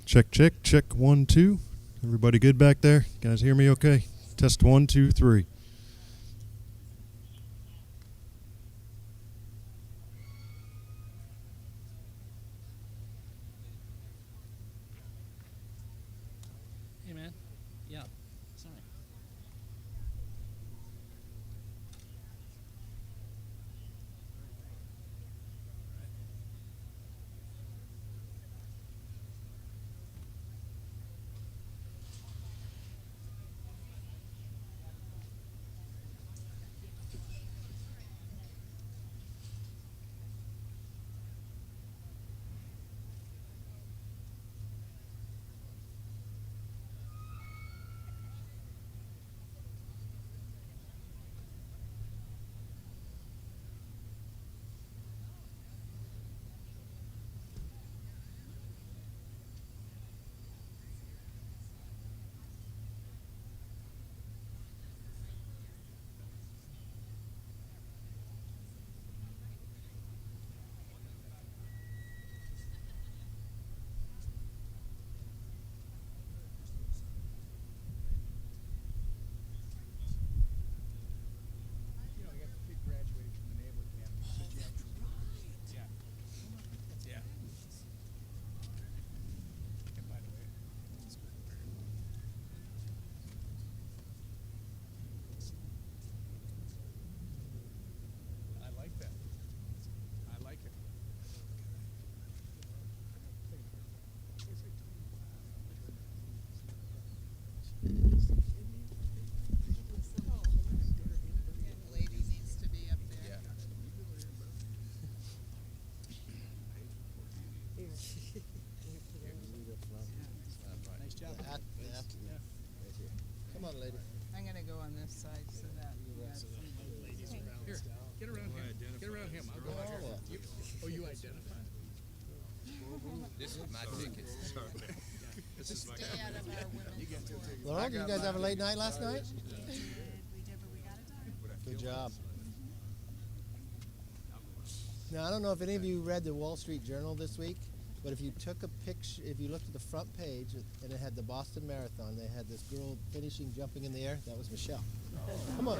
Check, check, check, 1, 2. Everybody good back there? Guys hear me okay? Test 1, 2, 3. Hey, man. Yeah. Sorry. Come on, lady. I'm going to go on this side so that you guys Here, get around him. Get around him. I'll go out here. Oh, you identify? This is my ticket. This is my stay out of our women's sport. Laurel, did you guys have a late night last night? We did, but we got it done. Good job. Now, I don't know if any of you read the Wall Street Journal this week, but if you took a picture, if you looked at the front page and it had the Boston Marathon, they had this girl finishing jumping in the air. That was Michelle. Come on.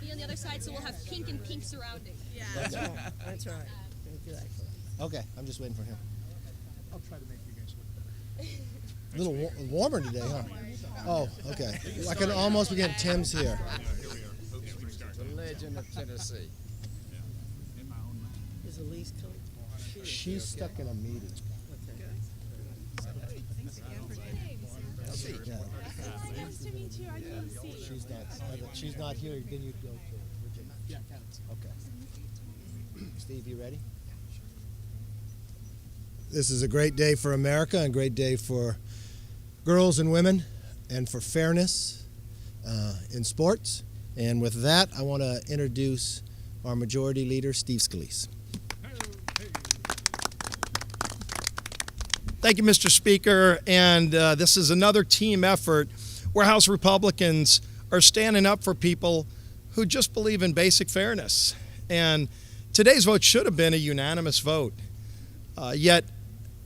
Be on the other side, so we'll have pink and pink surrounding. Yeah. That's right. Exactly. Okay, I'm just waiting for him. I'll try to make you guys look better. A little warmer today, huh? Oh, okay. I can almost get Tim's here. The legend of Tennessee. Is Elise coming? She's stuck in a meeting. Yeah. Nice to meet you. I'm Lucy. She's not here. Then you go to Virginia. Yeah, got it. Okay. Steve, you ready? This is a great day for America and a great day for girls and women and for fairness in sports. And with that, I want to introduce our majority leader, Steve Scalise. Thank you, Mr. Speaker. And this is another team effort where House Republicans are standing up for people who just believe in basic fairness. And today's vote should have been a unanimous vote. Yet,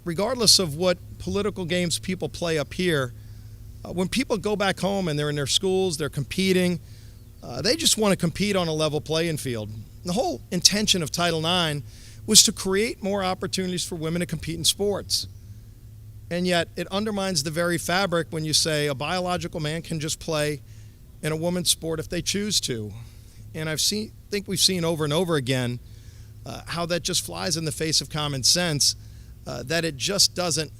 regardless of what political games people play up here, when people go back home and they're in their schools, they're competing, they just want to compete on a level playing field. The whole intention of Title IX was to create more opportunities for women to compete in sports. And yet it undermines the very fabric when you say a biological man can just play in a woman's sport if they choose to. And think we've seen over and over again how that just flies in the face of common sense, that it just doesn't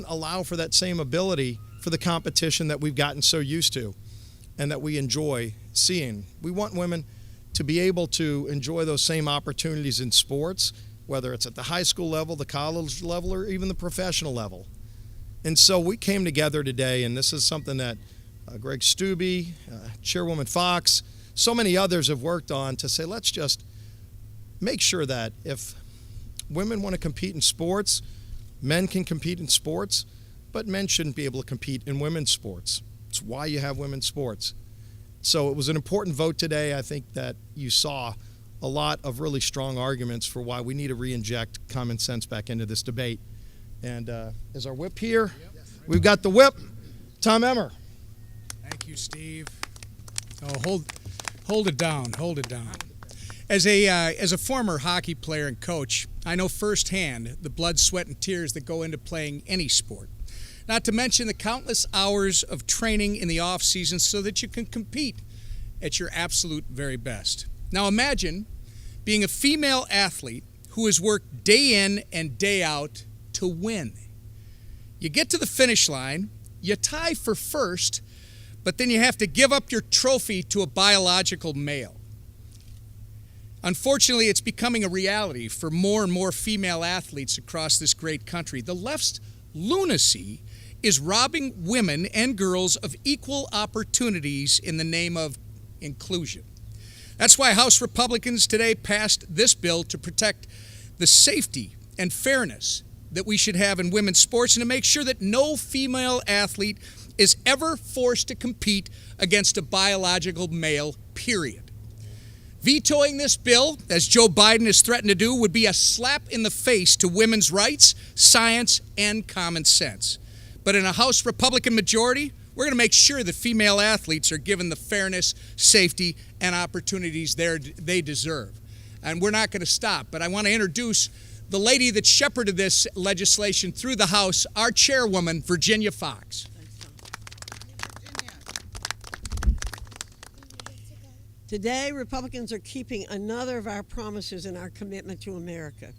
allow for that same ability for the competition that we've gotten so used to and that we enjoy seeing. We want women to be able to enjoy those same opportunities in sports, whether it's at the high school level, the college level, or even the professional level. And so we came together today, and this is something that Greg Stubbe, Chairwoman Fox, so many others have worked on to say, let's just make sure that if women want to compete in sports, men can compete in sports, but men shouldn't be able to compete in women's sports. It's why you have women's sports. So it was an important vote today. I think that you saw a lot of really strong arguments for why we need to re-inject common sense back into this debate. And is our whip here? We've got the whip, Tom Emmer. Thank you, Steve. Oh, hold it down. Hold it down. As a former hockey player and coach, I know firsthand the blood, sweat, and tears that go into playing any sport. Not to mention the countless hours of training in the off season so that you can compete at your absolute very best. Now imagine being a female athlete who has worked day in and day out to win. You get to the finish line, you tie for first, but then you have to give up your trophy to a biological male. Unfortunately, it's becoming a reality for more and more female athletes across this great country. The left's lunacy is robbing women and girls of equal opportunities in the name of inclusion. That's why House Republicans today passed this bill to protect the safety and fairness that we should have in women's sports and to make sure that no female athlete is ever forced to compete against a biological male, period. Vetoing this bill, as Joe Biden has threatened to do, would be a slap in the face to women's rights, science, and common sense. But in a House Republican majority, we're going to make sure that female athletes are given the fairness, safety, and opportunities they deserve. And we're not going to stop. But I want to introduce the lady that shepherded this legislation through the House, our chairwoman, Virginia Fox. Today, Republicans are keeping another of our promises in our commitment to America.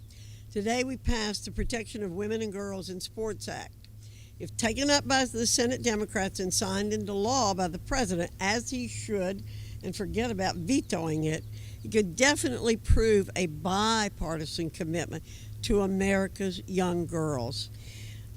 Today, we passed the Protection of Women and Girls in Sports Act. If taken up by the Senate Democrats and signed into law by the president, as he should, and forget about vetoing it, it could definitely prove a bipartisan commitment to America's young girls.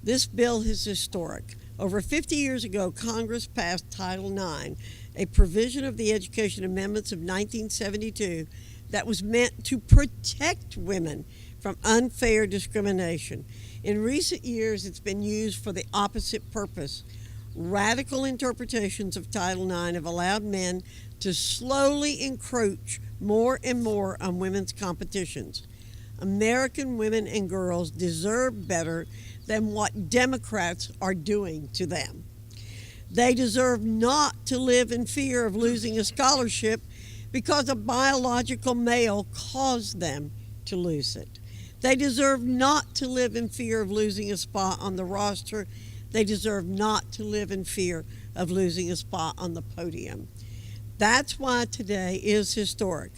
This bill is historic. Over 50 years ago, Congress passed Title IX, a provision of the Education Amendments of 1972 that was meant to protect women from unfair discrimination. In recent years, it's been used for the opposite purpose. Radical interpretations of Title IX have allowed men to slowly encroach more and more on women's competitions. American women and girls deserve better than what Democrats are doing to them. They deserve not to live in fear of losing a scholarship because a biological male caused them to lose it. They deserve not to live in fear of losing a spot on the roster. They deserve not to live in fear of losing a spot on the podium. That's why today is historic.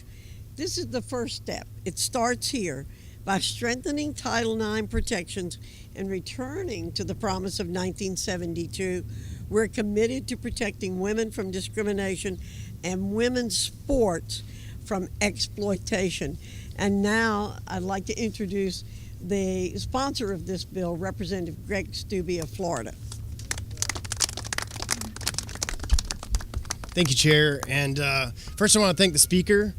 This is the first step. It starts here by strengthening Title IX protections and returning to the promise of 1972. We're committed to protecting women from discrimination and women's sports from exploitation. And now I'd like to introduce the sponsor of this bill, Representative Greg Stubbe of Florida. Thank you, Chair. And first I want to thank the Speaker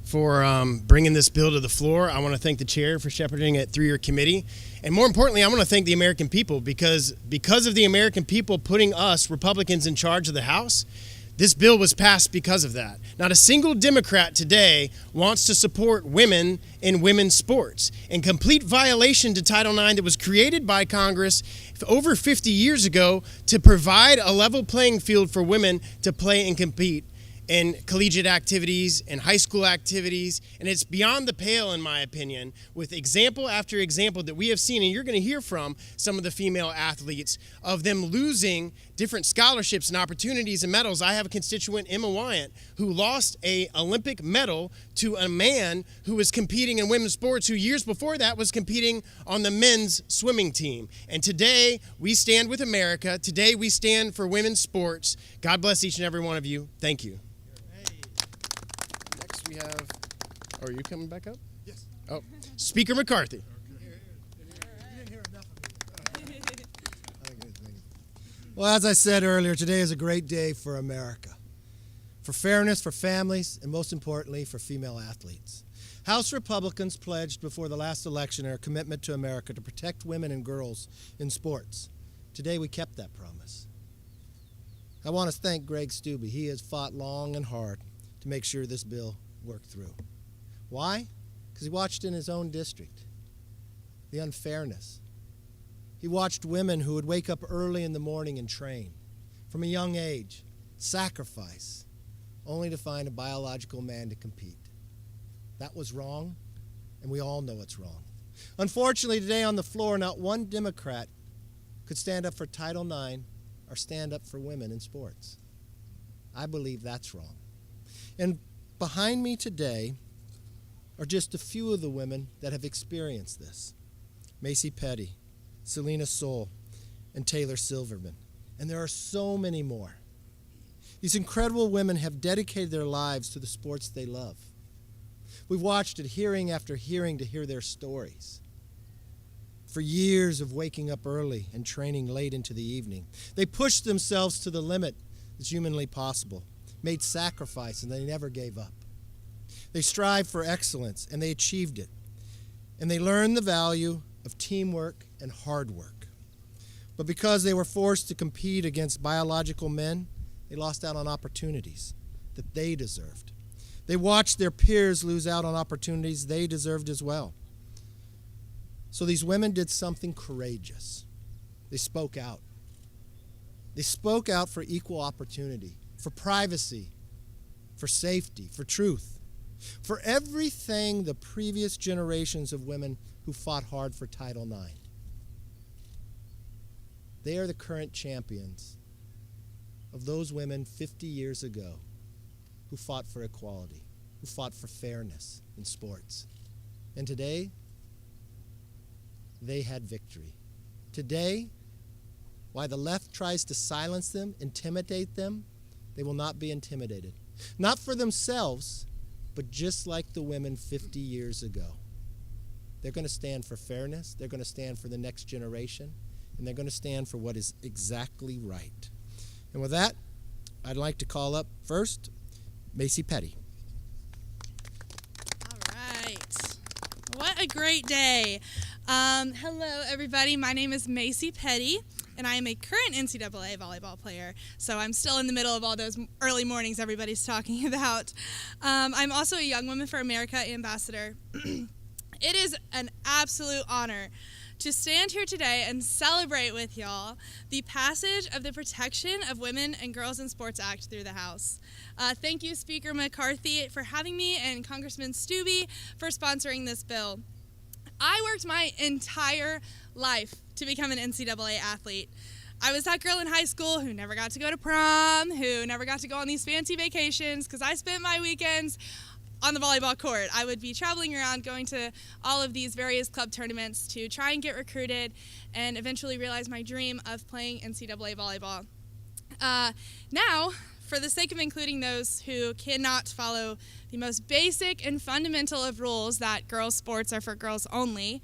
for bringing this bill to the floor. I want to thank the Chair for shepherding it through your committee. And more importantly, I want to thank the American people because of the American people putting us, Republicans, in charge of the House, this bill was passed because of that. Not a single Democrat today wants to support women in women's sports, in complete violation to Title IX that was created by Congress over 50 years ago to provide a level playing field for women to play and compete in collegiate activities and high school activities. And it's beyond the pale, in my opinion, with example after example that we have seen, and you're going to hear from some of the female athletes, of them losing different scholarships and opportunities and medals. I have a constituent, Emma Wyant, who lost an Olympic medal to a man who was competing in women's sports, who years before that was competing on the men's swimming team. And today, we stand with America. Today, we stand for women's sports. God bless each and every one of you. Thank you. We have, are you coming back up? Yes. Oh, Speaker McCarthy. Well, as I said earlier, today is a great day for America, for fairness, for families, and most importantly, for female athletes. House Republicans pledged before the last election their commitment to America to protect women and girls in sports. Today, we kept that promise. I want to thank Greg Stubbe. He has fought long and hard to make sure this bill work through. Why? Because he watched in his own district the unfairness. He watched women who would wake up early in the morning and train from a young age, sacrifice, only to find a biological man to compete. That was wrong, and we all know it's wrong. Unfortunately, today on the floor, not one Democrat could stand up for Title IX or stand up for women in sports. I believe that's wrong. And behind me today are just a few of the women that have experienced this. Macy Petty, Selena Soul, and Taylor Silverman. And there are so many more. These incredible women have dedicated their lives to the sports they love. We've watched it hearing after hearing to hear their stories. For years of waking up early and training late into the evening, they pushed themselves to the limit that's humanly possible, made sacrifice, and they never gave up. They strived for excellence, and they achieved it. And they learned the value of teamwork and hard work. But because they were forced to compete against biological men, they lost out on opportunities that they deserved. They watched their peers lose out on opportunities they deserved as well. So these women did something courageous. They spoke out. They spoke out for equal opportunity, for privacy, for safety, for truth, for everything the previous generations of women who fought hard for Title IX. They are the current champions of those women 50 years ago who fought for equality, who fought for fairness in sports. And today, they had victory. Today, while the left tries to silence them, intimidate them, they will not be intimidated. Not for themselves, but just like the women 50 years ago. They're going to stand for fairness, they're going to stand for the next generation, and they're going to stand for what is exactly right. And with that, I'd like to call up first Macy Petty. All right. What a great day. Hello, everybody. My name is Macy Petty, and I am a current NCAA volleyball player. So I'm still in the middle of all those early mornings everybody's talking about. I'm also a Young Women for America ambassador. It is an absolute honor to stand here today and celebrate with y'all the passage of the Protection of Women and Girls in Sports Act through the House. Thank you, Speaker McCarthy, for having me, and Congressman Stubbe for sponsoring this bill. I worked my entire life to become an NCAA athlete. I was that girl in high school who never got to go to prom, who never got to go on these fancy vacations, because I spent my weekends on the volleyball court. I would be traveling around, going to all of these various club tournaments to try and get recruited and eventually realize my dream of playing NCAA volleyball. Now, for the sake of including those who cannot follow the most basic and fundamental of rules that girls' sports are for girls only,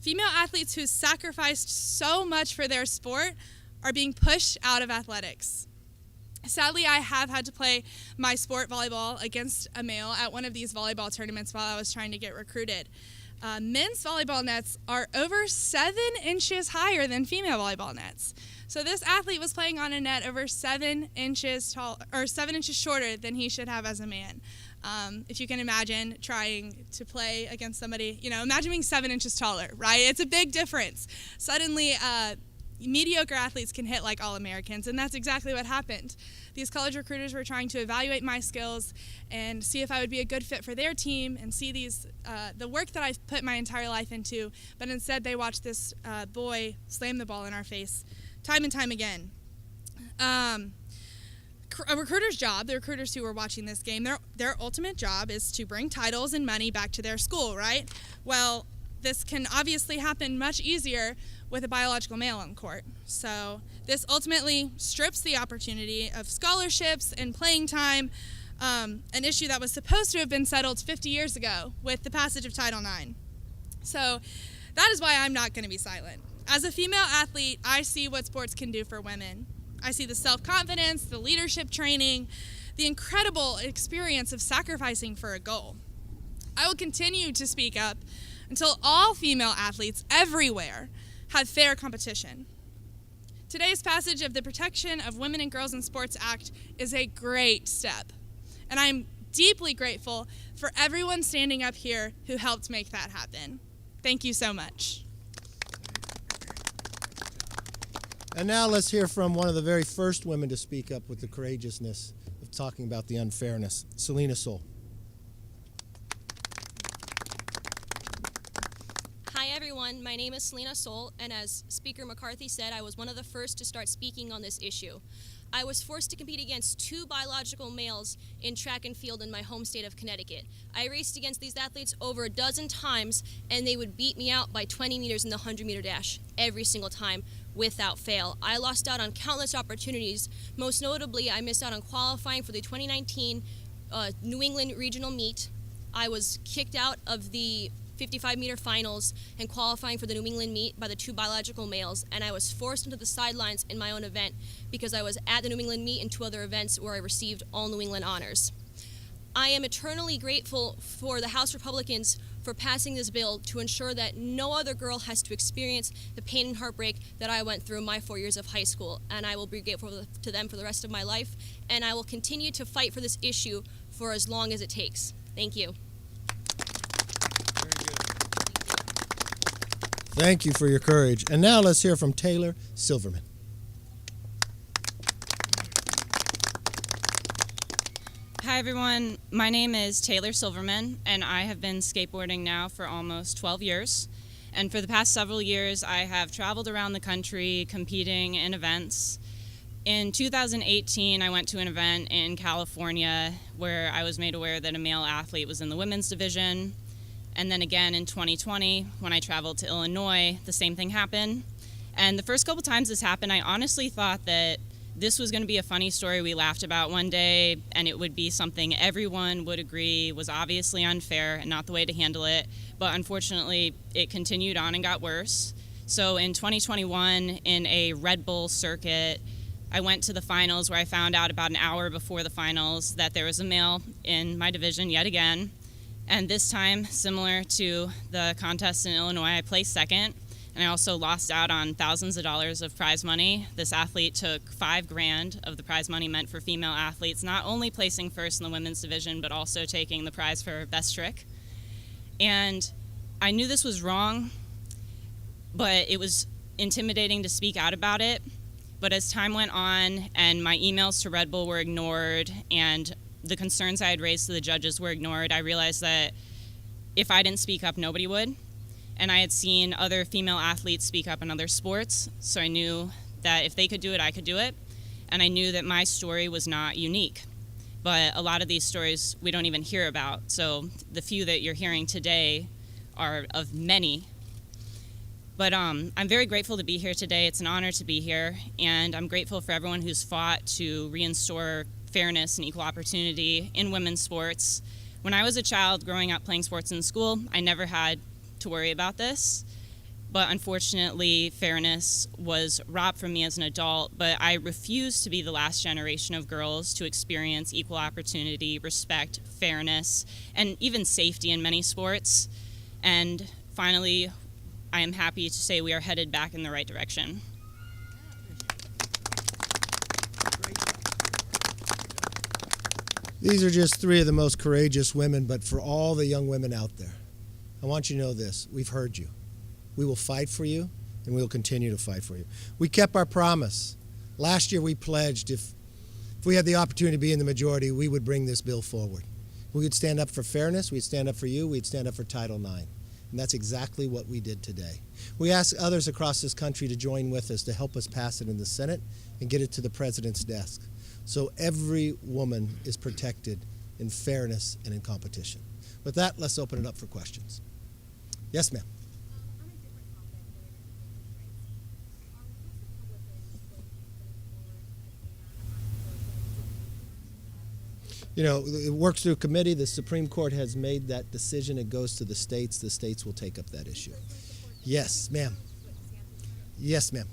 female athletes who sacrificed so much for their sport are being pushed out of athletics. Sadly, I have had to play my sport, volleyball, against a male at one of these volleyball tournaments while I was trying to get recruited. Men's volleyball nets are over 7 inches higher than female volleyball nets. So this athlete was playing on a net over 7 inches tall, or 7 inches shorter than he should have as a man. If you can imagine trying to play against somebody, imagine being 7 inches taller, right? It's a big difference. Suddenly, mediocre athletes can hit like All-Americans, and that's exactly what happened. These college recruiters were trying to evaluate my skills and see if I would be a good fit for their team and see the work that I've put my entire life into, but instead they watched this boy slam the ball in our face time and time again. A recruiter's job, the recruiters who were watching this game, their ultimate job is to bring titles and money back to their school, right? Well, this can obviously happen much easier with a biological male on court. So this ultimately strips the opportunity of scholarships and playing time, an issue that was supposed to have been settled 50 years ago with the passage of Title IX. So that is why I'm not going to be silent. As a female athlete, I see what sports can do for women. I see the self-confidence, the leadership training, the incredible experience of sacrificing for a goal. I will continue to speak up until all female athletes everywhere have fair competition. Today's passage of the Protection of Women and Girls in Sports Act is a great step, and I'm deeply grateful for everyone standing up here who helped make that happen. Thank you so much. And now let's hear from one of the very first women to speak up with the courageousness of talking about the unfairness, Selena Soul. Hi everyone, my name is Selena Soul, and as Speaker McCarthy said, I was one of the first to start speaking on this issue. I was forced to compete against 2 biological males in track and field in my home state of Connecticut. I raced against these athletes over a dozen times, and they would beat me out by 20 meters in the 100-meter dash every single time without fail. I lost out on countless opportunities. Most notably, I missed out on qualifying for the 2019 New England regional meet. I was kicked out of the 55-meter finals and qualifying for the New England meet by the 2 biological males, and I was forced into the sidelines in my own event because I was at the New England meet and 2 other events where I received all New England honors. I am eternally grateful for the House Republicans for passing this bill to ensure that no other girl has to experience the pain and heartbreak that I went through my 4 years of high school, and I will be grateful to them for the rest of my life, and I will continue to fight for this issue for as long as it takes. Thank you. Thank you for your courage. And now let's hear from Taylor Silverman. Hi everyone, my name is Taylor Silverman, and I have been skateboarding now for almost 12 years. And for the past several years, I have traveled around the country competing in events. In 2018, I went to an event in California where I was made aware that a male athlete was in the women's division. And then again in 2020, when I traveled to Illinois, the same thing happened. And the first couple times this happened, I honestly thought that this was going to be a funny story we laughed about one day, and it would be something everyone would agree was obviously unfair and not the way to handle it. But unfortunately, it continued on and got worse. So in 2021, in a Red Bull circuit, I went to the finals where I found out about an hour before the finals that there was a male in my division yet again. And this time, similar to the contest in Illinois, I placed second, and I also lost out on thousands of dollars of prize money. This athlete took $5,000 of the prize money meant for female athletes, not only placing first in the women's division, but also taking the prize for best trick. And I knew this was wrong, but it was intimidating to speak out about it. But as time went on and my emails to Red Bull were ignored and the concerns I had raised to the judges were ignored, I realized that if I didn't speak up, nobody would. And I had seen other female athletes speak up in other sports, so I knew that if they could do it, I could do it. And I knew that my story was not unique. But a lot of these stories we don't even hear about. So the few that you're hearing today are of many. But I'm very grateful to be here today. It's an honor to be here. And I'm grateful for everyone who's fought to reinstore fairness and equal opportunity in women's sports. When I was a child growing up playing sports in school, I never had to worry about this. But unfortunately, fairness was robbed from me as an adult, but I refused to be the last generation of girls to experience equal opportunity, respect, fairness, and even safety in many sports. And finally, I am happy to say we are headed back in the right direction. These are just 3 of the most courageous women, but for all the young women out there, I want you to know this. We've heard you. We will fight for you, and we will continue to fight for you. We kept our promise. Last year we pledged if we had the opportunity to be in the majority, we would bring this bill forward. We would stand up for fairness, we'd stand up for you, we'd stand up for Title IX. And that's exactly what we did today. We ask others across this country to join with us to help us pass it in the Senate and get it to the President's desk. So every woman is protected in fairness and in competition. With that, let's open it up for questions. Yes, ma'am. You know, it works through committee. The Supreme Court has made that decision. It goes to the states. The states will take up that issue. Yes, ma'am. Yes, ma'am.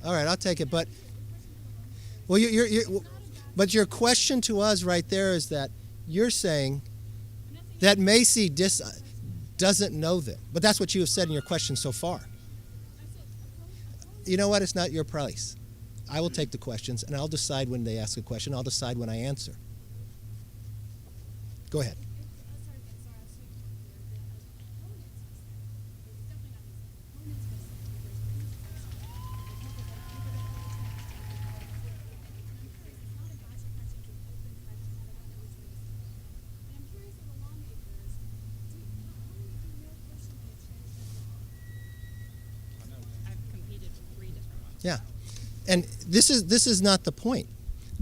All right, I'll take it. But well, but your question to us right there is that you're saying that Macy doesn't know them. But that's what you have said in your question so far. You know what? It's not your place. I will take the questions, and I'll decide when they ask a question. I'll decide when I answer. Go ahead. Yeah. And this is not the point.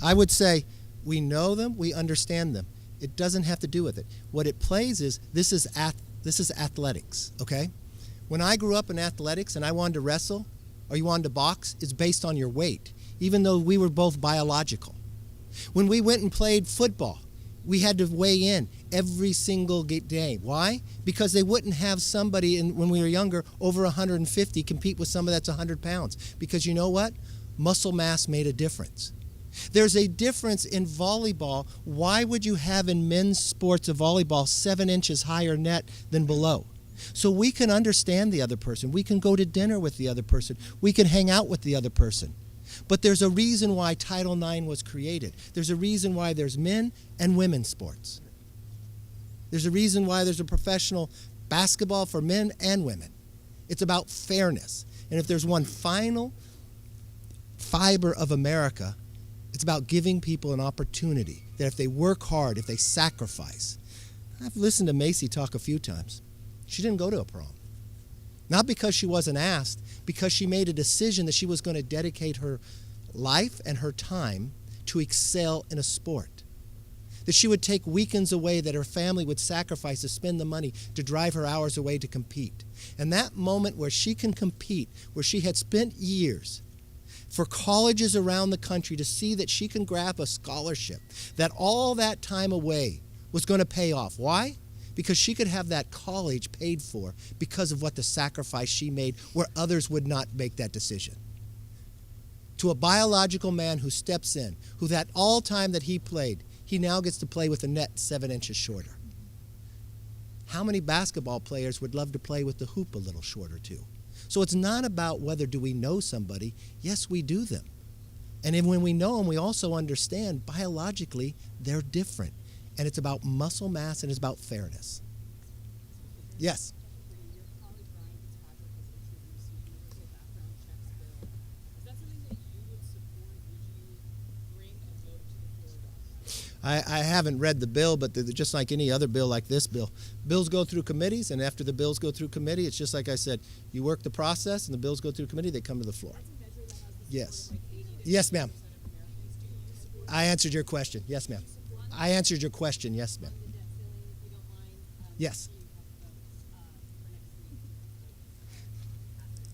I would say we know them, we understand them. It doesn't have to do with it. What it plays is this is athletics, okay? When I grew up in athletics and I wanted to wrestle or you wanted to box, it's based on your weight, even though we were both biological. When we went and played football, we had to weigh in every single day. Why? Because they wouldn't have somebody, when we were younger, over 150 compete with somebody that's 100 pounds. Because you know what? Muscle mass made a difference. There's a difference in volleyball. Why would you have in men's sports a volleyball 7 inches higher net than below? So we can understand the other person. We can go to dinner with the other person. We can hang out with the other person. But there's a reason why Title IX was created. There's a reason why there's men and women's sports. There's a reason why there's a professional basketball for men and women. It's about fairness. And if there's one final fiber of America, it's about giving people an opportunity that if they work hard, if they sacrifice. I've listened to Macy talk a few times. She didn't go to a prom. Not because she wasn't asked, because she made a decision that she was going to dedicate her life and her time to excel in a sport. That she would take weekends away that her family would sacrifice to spend the money to drive her hours away to compete. And that moment where she can compete, where she had spent years for colleges around the country to see that she can grab a scholarship, that all that time away was going to pay off. Why? Because she could have that college paid for because of what the sacrifice she made where others would not make that decision. To a biological man who steps in, who that all time that he played, he now gets to play with a net 7 inches shorter. How many basketball players would love to play with the hoop a little shorter too? So it's not about whether do we know somebody. Yes, we do them. And then when we know them, we also understand biologically they're different. And it's about muscle mass and it's about fairness. Yes? I haven't read the bill, but just like any other bill like this bill, bills go through committees, and after the bills go through committee, it's just like I said, you work the process, and the bills go through committee, they come to the floor. Yes. Yes, ma'am. I answered your question. Yes, ma'am. I answered your question. Yes, ma'am. Yes.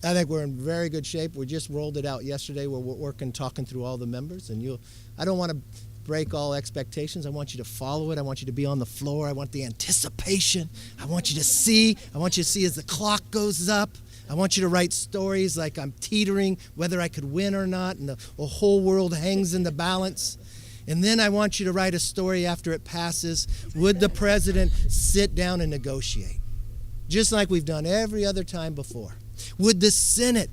I think we're in very good shape. We just rolled it out yesterday. We're working, talking through all the members, and I don't want to break all expectations. I want you to follow it. I want you to be on the floor. I want the anticipation. I want you to see. I want you to see as the clock goes up. I want you to write stories like I'm teetering, whether I could win or not, and the whole world hangs in the balance. And then I want you to write a story after it passes. Would the president sit down and negotiate? Just like we've done every other time before. Would the Senate,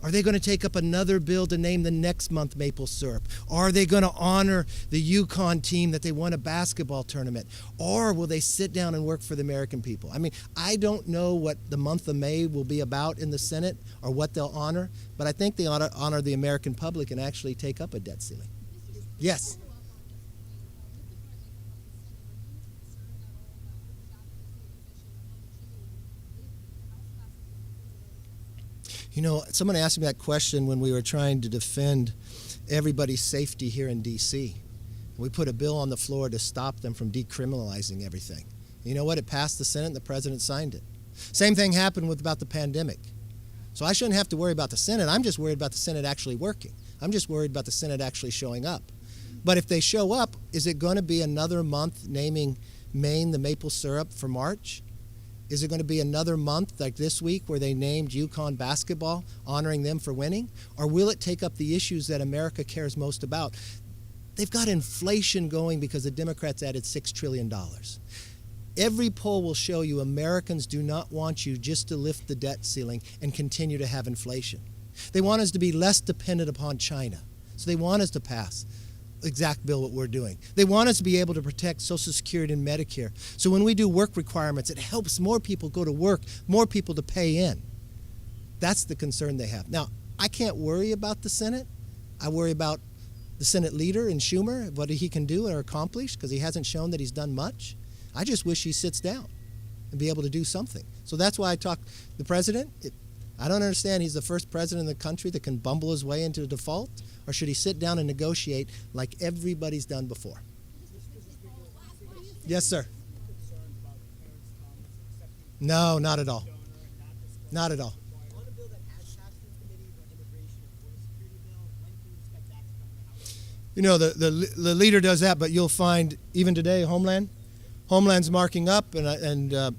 are they going to take up another bill to name the next month maple syrup? Are they going to honor the Yukon team that they won a basketball tournament? Or will they sit down and work for the American people? I mean, I don't know what the month of May will be about in the Senate or what they'll honor, but I think they ought to honor the American public and actually take up a debt ceiling. Yes. You know, someone asked me that question when we were trying to defend everybody's safety here in D.C. We put a bill on the floor to stop them from decriminalizing everything. You know what? It passed the Senate and the president signed it. Same thing happened about the pandemic. So I shouldn't have to worry about the Senate. I'm just worried about the Senate actually working. I'm just worried about the Senate actually showing up. But if they show up, is it going to be another month naming Maine the maple syrup for March? Is it going to be another month like this week where they named Yukon basketball, honoring them for winning? Or will it take up the issues that America cares most about? They've got inflation going because the Democrats added $6 trillion. Every poll will show you Americans do not want you just to lift the debt ceiling and continue to have inflation. They want us to be less dependent upon China. So they want us to pass the exact bill what we're doing. They want us to be able to protect Social Security and Medicare. So when we do work requirements, it helps more people go to work, more people to pay in. That's the concern they have. Now, I can't worry about the Senate. I worry about the Senate leader in Schumer, what he can do or accomplish, because he hasn't shown that he's done much. I just wish he sits down and be able to do something. So that's why I talk the president. I don't understand. He's the first president in the country that can bumble his way into a default, or should he sit down and negotiate like everybody's done before? Yes, sir. No, not at all. Not at all. You know, the leader does that, but you'll find even today, Homeland's marking up, and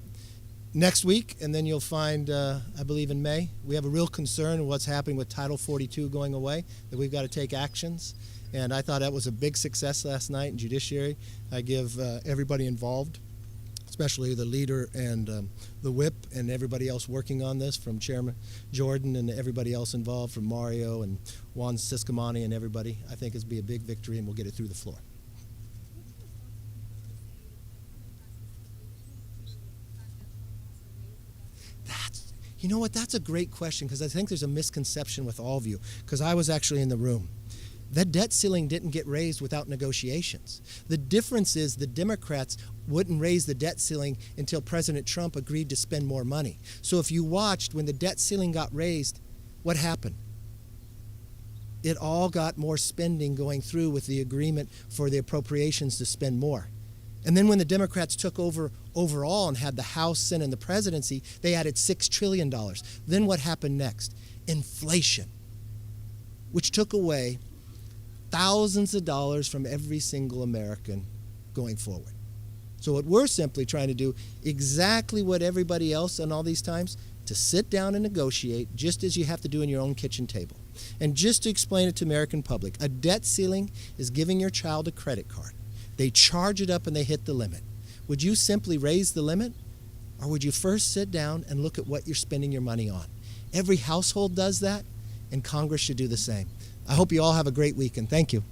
next week, and then you'll find, I believe in May, we have a real concern in what's happening with Title 42 going away, that we've got to take actions. And I thought that was a big success last night in Judiciary. I give everybody involved, especially the leader and the whip and everybody else working on this, from Chairman Jordan and everybody else involved, from Mario and Juan Siscomani and everybody. I think it'll be a big victory, and we'll get it through the floor. You know what? That's a great question, because I think there's a misconception with all of you, because I was actually in the room. That debt ceiling didn't get raised without negotiations. The difference is the Democrats wouldn't raise the debt ceiling until President Trump agreed to spend more money. So if you watched when the debt ceiling got raised, what happened? It all got more spending going through with the agreement for the appropriations to spend more. And then when the Democrats took over overall and had the House, Senate, and the presidency, they added $6 trillion. Then what happened next? Inflation, which took away thousands of dollars from every single American going forward. So what we're simply trying to do, exactly what everybody else on all these times, to sit down and negotiate, just as you have to do in your own kitchen table. And just to explain it to the American public, a debt ceiling is giving your child a credit card. They charge it up and they hit the limit. Would you simply raise the limit, or would you first sit down and look at what you're spending your money on? Every household does that, and Congress should do the same. I hope you all have a great weekend. Thank you.